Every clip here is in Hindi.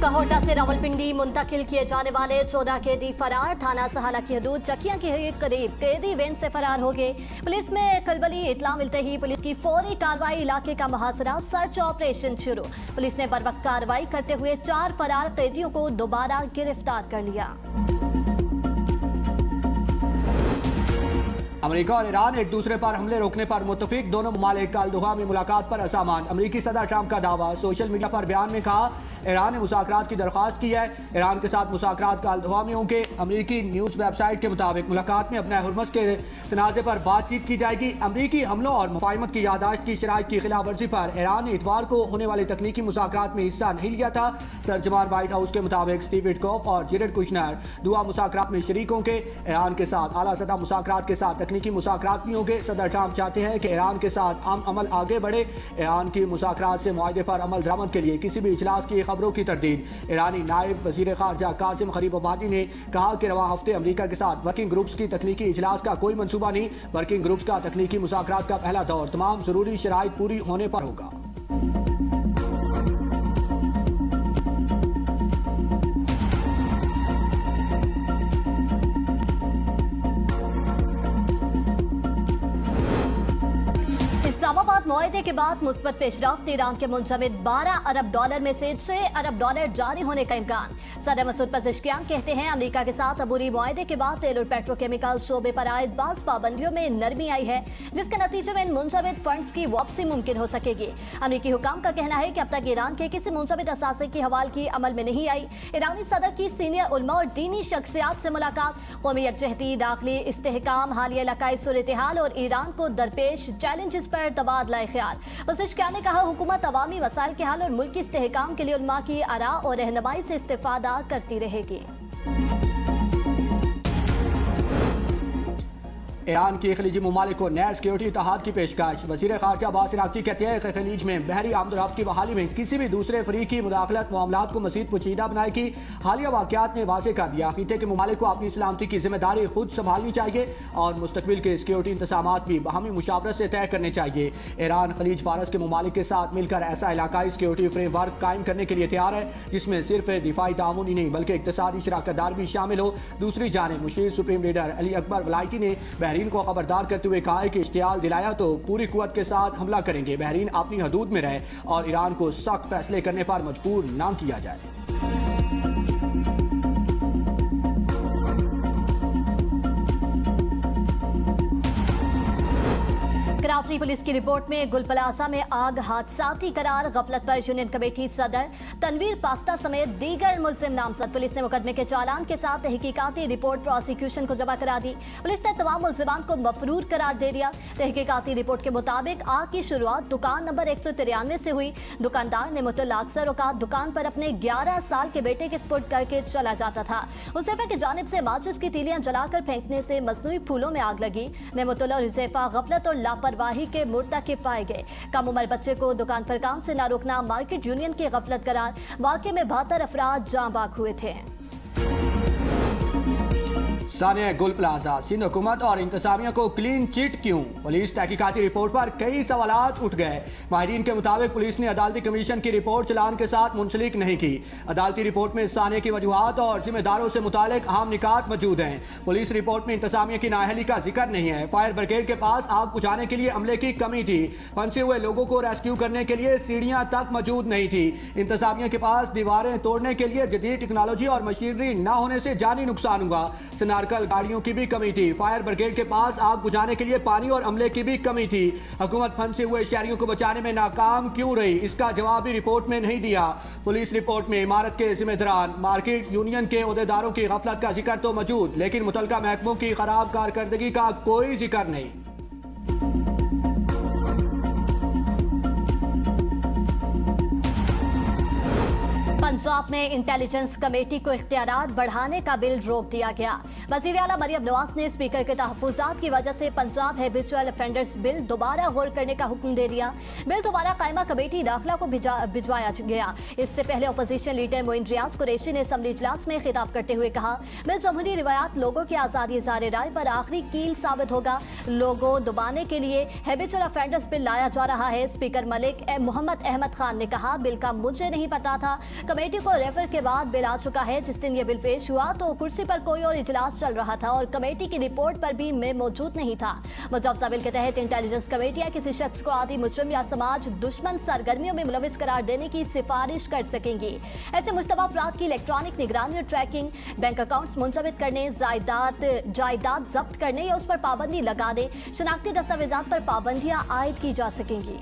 कहोटा से रावलपिंडी मुंतकिल किए जाने वाले 14 कैदी फरार। थाना सहाला की हदूद चकिया के करीब कैदी वैन से फरार हो गए। पुलिस में खलबली इतला मिलते ही पुलिस की फौरी कार्रवाई, इलाके का मुहासरा, सर्च ऑपरेशन शुरू। पुलिस ने बर वक्त कार्रवाई करते हुए 4 फरार कैदियों को दोबारा गिरफ्तार कर लिया। अमेरिका और ईरान एक दूसरे पर हमले रोकने पर मुत्तफिक। दोनों ममालिक कल दोहा में मुलाकात पर असामान। अमेरिकी सदर ट्रंप का दावा। सोशल मीडिया पर बयान में कहा ईरान ने मुज़ाकरात की दरख्वास्त की है। ईरान के साथ मुज़ाकरात कल दोहा में होंगे। अमेरिकी न्यूज़ वेबसाइट के मुताबिक मुलाकात में अपने हुर्मस के तनाज़े पर बातचीत की जाएगी। अमेरिकी हमलों और मुफाहिमत की यादाश्त की शराइत की खिलाफ वर्जी पर ईरान ने इतवार को होने वाले तकनीकी मुज़ाकरात में हिस्सा नहीं लिया था। तर्जमान व्हाइट हाउस के मुताबिक स्टीव विटकॉफ और जेरेड कुशनर दोहा मुज़ाकरात में शरीक होंगे। ईरान के साथ आला सतह मुज़ाकरात के साथ तकनीकी मुज़ाकरात भी होंगे। सदर ट्रंप चाहते हैं कि ईरान के साथ अमल आगे बढ़े। ईरान की मुज़ाकरात से मुआहदे पर अमल दरामद के लिए किसी भी इजलास की खबरों की तरदीद। ईरानी नायब वज़ीर ख़ारजा कासिम गरीबाबादी ने कहा कि रवां हफ्ते अमेरिका के साथ वर्किंग ग्रुप्स की तकनीकी इजलास का कोई मंसूबा नहीं। वर्किंग ग्रुप्स का तकनीकी मुज़ाकरात का पहला दौर तमाम ज़रूरी शराइत पूरी होने पर होगा। इस्लामाबाद मुआहदे के बाद मुस्बत पेशरफ्त। ईरान के मुंजमद $12 अरब में से $6 अरब जारी होने का इम्कान। सदर मसूद पज़ेश्कियान कहते हैं अमेरिका के साथ अबूरी मुआहदे के बाद तेल और पेट्रोकेमिकल शोबे पर आयद बाज़ पाबंदियों में नरमी आई है, जिसके नतीजे में इन मुंजमद फंड्स की वापसी मुमकिन हो सकेगी। अमेरिकी हुकाम का कहना है कि अब तक ईरान के किसी मुंजमद असासे की हवाल की अमल में नहीं आई। ईरानी सदर की सीनियर उलमा और दीनी शख्सियात से मुलाकात, कौमी यकजहती, दाखिली इस्तेहकाम, हालिया इलाकाई सूरत हाल और ईरान को दरपेश चैलेंजेस पर तबादला ख्याल। पज़ेश्कियान ने कहा हुकूमत अवामी मसाइल के हल और मुल्की इस्तेहकाम के लिए उलमा की आरा और रहनुमाई से इस्तिफादा करती रहेगी। ईरान की खलीजी ममालिक को नए सिक्योरिटी इत्तेहाद की पेशकश। वज़ीर ख़ारजा अब्बास अराग़ची कहते हैं कि खलीज में बहरी आमदोरफ्त की बहाली में किसी भी दूसरे फरीक की मुदाखलत मामलात को मज़ीद पेचीदा बनाएगी। हालिया वाक़यात ने वाज़ेह कर दिया खिते के ममालिक को अपनी सलामती की जिम्मेदारी खुद संभालनी चाहिए और मुस्तकबिल के सिक्योरिटी इंतज़ामात भी बाहमी मुशावरत से तय करने चाहिए। ईरान खलीज फारस के ममालिक के साथ मिलकर ऐसा इलाकाई सिक्योरिटी फ्रेमवर्क कायम करने के लिए तैयार है जिसमें सिर्फ दिफाई ताउन ही नहीं बल्कि इक़्तिसादी शराकतदार भी शामिल हो। दूसरी जानिब Musheer supreme leader Ali Akbar वलायती ने बहरीन को खबरदार करते हुए कहा है कि इश्तियाल दिलाया तो पूरी कुव्वत के साथ हमला करेंगे। बहरीन अपनी हदूद में रहे और ईरान को सख्त फैसले करने पर मजबूर ना किया जाए। कराची पुलिस की रिपोर्ट में गुल प्लाजा में आग हादसाती करार। गफलत पर यूनियन कमेटी सदर तनवीर पास्ता समेत दीगर मुलजिम नामजद। पुलिस ने मुकदमे के चालान के साथ तहकीकाती रिपोर्ट प्रोसिक्यूशन को जमा करा दी। पुलिस ने तमाम मुलजिमान को मफरूर करार दे दिया। तहकीकाती रिपोर्ट के मुताबिक आग की शुरुआत दुकान नंबर 193 से हुई। दुकानदार ने मुतल्ला अक्सर औकात दुकान पर अपने 11 साल के बेटे के स्पुर्द करके चला जाता था। हुज़ैफा की जानिब से माचिस की तीलियां जलाकर फेंकने से मसनूई फूलों में आग लगी। नेमतुल्लाह और हुज़ैफा गफलत और लापरवाही के मुर्तकिब पाए गए। कम उम्र बच्चे को दुकान पर काम से न रोकना मार्केट यूनियन की गफलत करार। वाक़े में 72 अफराद जाँ बाग हुए थे। सानिया गुल प्लाजा सिंध हुकूमत और इंतजामिया को क्लीन चिट क्यों? पुलिस तहकीकाती रिपोर्ट पर कई सवालात उठ गए। माहिरीन के मुताबिक पुलिस ने अदालती कमीशन की रिपोर्ट चलान के साथ मुंसलिक नहीं की। अदालती रिपोर्ट में सानिया की वजूहात और जिम्मेदारों से मुतालिक अहम निकात मौजूद हैं। पुलिस रिपोर्ट में इंतजामिया की नाअहली का जिक्र नहीं है। फायर ब्रिगेड के पास आग बुझाने के लिए अमले की कमी थी। फंसे हुए लोगों को रेस्क्यू करने के लिए सीढ़ियां तक मौजूद नहीं थी। इंतजामिया के पास दीवारें तोड़ने के लिए जदीद टेक्नोलॉजी और मशीनरी न होने से जानी नुकसान हुआ। गाड़ियों की भी कमी थी। फायर ब्रिगेड के पास आग बुझाने के लिए पानी और अमले की भी कमी थी। हुकूमत फंसे हुए शहरियों को बचाने में नाकाम क्यों रही? इसका जवाब भी रिपोर्ट में नहीं दिया। पुलिस रिपोर्ट में इमारत के जिम्मेदारान, मार्केट यूनियन के ओहदेदारों की गफलत का जिक्र तो मौजूद, लेकिन मुतल्लिका महकमों की खराब कारकर्दगी का कोई जिक्र नहीं। पंजाब में इंटेलिजेंस कमेटी को इख्तियारात बढ़ाने का बिल रोक दिया गया। वज़ीर आला मरियम नवाज ने स्पीकर के तहफ़्फ़ुज़ात की वजह से पंजाब हैबिचुअल ऑफेंडर्स बिल दोबारा गौर करने का हुक्म दे दिया। बिल दोबारा कायमा कमेटी दाखिला को भिजवाया गया। इससे पहले अपोजिशन लीडर मोइन रियाज कुरैशी ने असम्बली इजलास में खिताब करते हुए कहा, बिल जमहूरी रिवायात लोगों की आज़ादी इज़हार राय पर आखिरी कील साबित होगा। लोगों दबाने के लिए हैबिचुअल ऑफेंडर्स बिल लाया जा रहा है। स्पीकर मलिक मोहम्मद अहमद खान ने कहा, बिल का मुझे नहीं पता था। कमेटी को रेफर के बाद बिल आ चुका है। जिस दिन ये बिल पेश हुआ तो कुर्सी पर कोई और इजलास चल रहा था और कमेटी की रिपोर्ट पर भी मैं मौजूद नहीं था। मुआवजा बिल के तहत इंटेलिजेंस कमेटियां किसी शख्स को आदि मुजरिम या समाज दुश्मन सरगर्मियों में मुलविस करार देने की सिफारिश कर सकेंगी। ऐसे मुश्तबा अफराद की इलेक्ट्रॉनिक निगरानी और ट्रैकिंग, बैंक अकाउंट्स मुंजमद करने, जायदाद जब्त करने या उस पर पाबंदी लगाने, शनाख्ती दस्तावेजात पर पाबंदियां आयद की जा सकेंगी।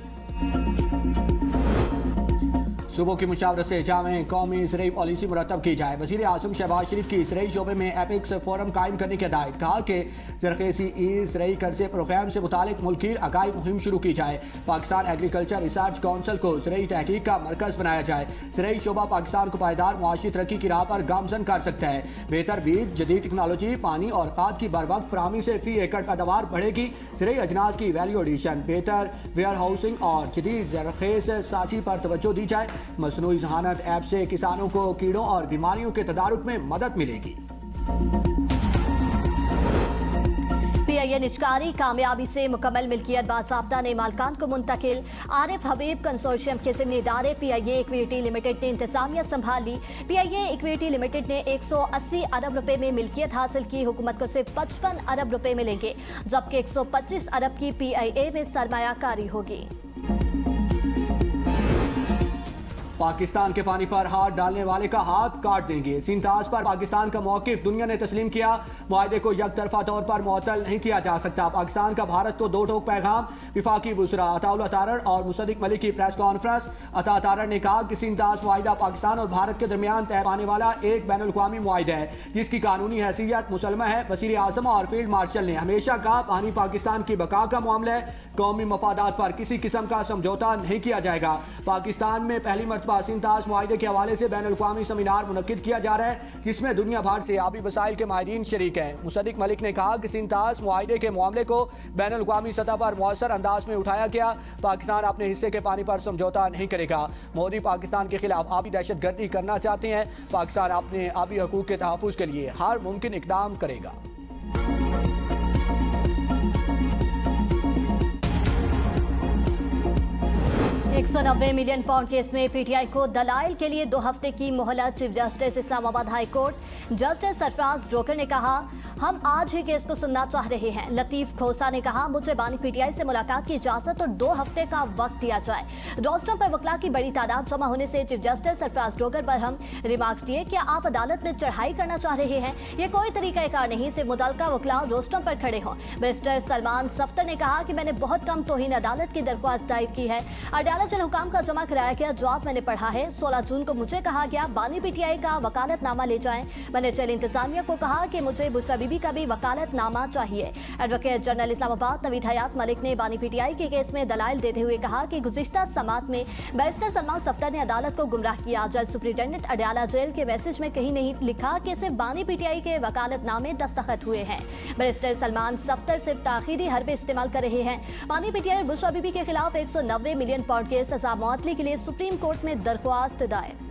सूबों की मुशावरत से जामे कौमी ज़रई पॉलिसी मुरतब की जाए। वज़ीर आज़म शहबाज शरीफ की ज़रई शोबे में एपिक्स फोरम कायम करने की हिदायत। कहा कि ज़रखेज़ी ज़रई कर्ज़े प्रोग्राम से मुतालिक मुल्की आगाही मुहिम शुरू की जाए। पाकिस्तान एग्रीकल्चर रिसर्च काउंसिल को ज़रई तहकीक का मरकज़ बनाया जाए। ज़रई शोबा पाकिस्तान को पायदार मुआशी तरक्की की राह पर गामजन कर सकता है। बेहतर बीज, जदीद टेक्नोलॉजी, पानी और खाद की बर वक्त फराहमी से फी एकड़ पैदावार बढ़ेगी। ज़रई अजनास की वैल्यू एडिशन, बेहतर वेयर हाउसिंग और जदीद ज़रखेज़ साजी पर तवज्जो दी जाए। मसनूई ज़हानत ऐप से किसानों को कीड़ों और बीमारियों के तदारुक में मदद मिलेगी। PIA निजकारी कामयाबी से मुकम्मल मिल्कियत बाज़ाब्ता ने मालकान को मुंतकिल। आरिफ हबीब कंसोर्शियम के ज़िम्नी इदारे PIA इक्विटी लिमिटेड ने इंतजामिया संभाल ली। PIA इक्विटी लिमिटेड ने 180 अरब रुपए में मिल्कियत हासिल की। हुकूमत को सिर्फ 55 अरब रुपए मिलेंगे, जबकि 125 अरब की PIA में सरमायाकारी होगी। पाकिस्तान के पानी पर हाथ डालने वाले का हाथ काट देंगे। सिंताज पर पाकिस्तान का मौकिफ दुनिया ने तस्लीम किया। मुआहदे को यकतरफा तौर पर मुअत्तल नहीं किया जा सकता। पाकिस्तान का भारत को दो टोक पैगाम। विफाकी वज़ीर अताउल्लाह तारड़ और मुसद्दिक मलिक की प्रेस कॉन्फ्रेंस। अता तारड़ ने कहा कि सिंताज मुआहिदा पाकिस्तान और भारत के दरमियान तय पाने वाला एक बैनुल-अक़वामी मुआहिदा है जिसकी कानूनी हैसियत मुसलमा है। वज़ीर आज़म और फील्ड मार्शल ने हमेशा कहा पानी पाकिस्तान की बका का मामला है, कौमी मफादात पर किसी किस्म का समझौता नहीं किया जाएगा। पाकिस्तान में पहली मरतबा सिंताज मुआहिदे के हवाले से बैनुल-अक़वामी सेमिनार मुनक्किद किया जा रहा है जिसमें दुनिया भर से आबी वसाइल के माहिरीन शरीक हैं। मुसद्दिक मलिक ने कहा कि सिंताज मुआहिदे के मामले को बैनुल-अक़वामी सतह पर मौसर अंदाज में उठाया गया। पाकिस्तान अपने हिस्से के पानी पर समझौता नहीं करेगा। मोदी पाकिस्तान के खिलाफ आबी दहशत गर्दी करना चाहते हैं। पाकिस्तान अपने आबी हकूक के तहफ़्फ़ुज़ के लिए हर मुमकिन इक़दाम करेगा। 190 मिलियन पाउंड केस में PTI को दलाइल के लिए 2 हफ्ते की मोहलत। Chief justice Islamabad high court justice Sarfaraz ड्रोकर ने कहा हम आज ही केस को सुनना चाह रहे हैं। लतीफ खोसा ने कहा मुझे बानी PTI से मुलाकात की इजाजत और 2 हफ्ते का वक्त दिया जाए। रोस्टरों पर वकला की बड़ी तादाद जमा होने से चीफ जस्टिस सरफराज ड्रोकर पर हम रिमार्क्स दिए। क्या आप अदालत में चढ़ाई करना चाह रहे हैं? ये कोई तरीकाकार नहीं, सिर्फ मुतल्लिका वकला रोस्टरों पर खड़े हों। बैरिस्टर सलमान सफ्तर ने कहा कि मैंने बहुत कम तौहीन अदालत की दरख्वास्त दायर की है। अदालत हुकाम का जमा कराया गया जवाब मैंने पढ़ा है। 16 जून को मुझे कहा गया बानी PTI का वकालतनामा ले जाएं। मैंने जेल इंतजामिया को कहा कि मुझे बुशरा बीबी का भी वकालतनामा चाहिए। एडवोकेट जनरल इस्लामाबाद नवीद हयात मलिक ने बानी PTI के केस में दलाइल देते हुए कहा कि गुज़िश्ता समात में बैरिस्टर सलमान सफ्तर ने अदालत को गुमराह किया। जल सुप्रिंटेंडेंट अडयाला जेल के मैसेज में कहीं नहीं लिखा कि सिर्फ बानी PTI के वकालतनामे दस्तखत हुए हैं। बैरिस्टर सलमान सफ्तर सिर्फ ताखीरी हरबे इस्तेमाल कर रहे हैं। बानी PTI और बुशरा बीबी के खिलाफ 190 मिलियन पाउंड के सजा मुअत्तली के लिए सुप्रीम कोर्ट में दरख्वास्त दायर।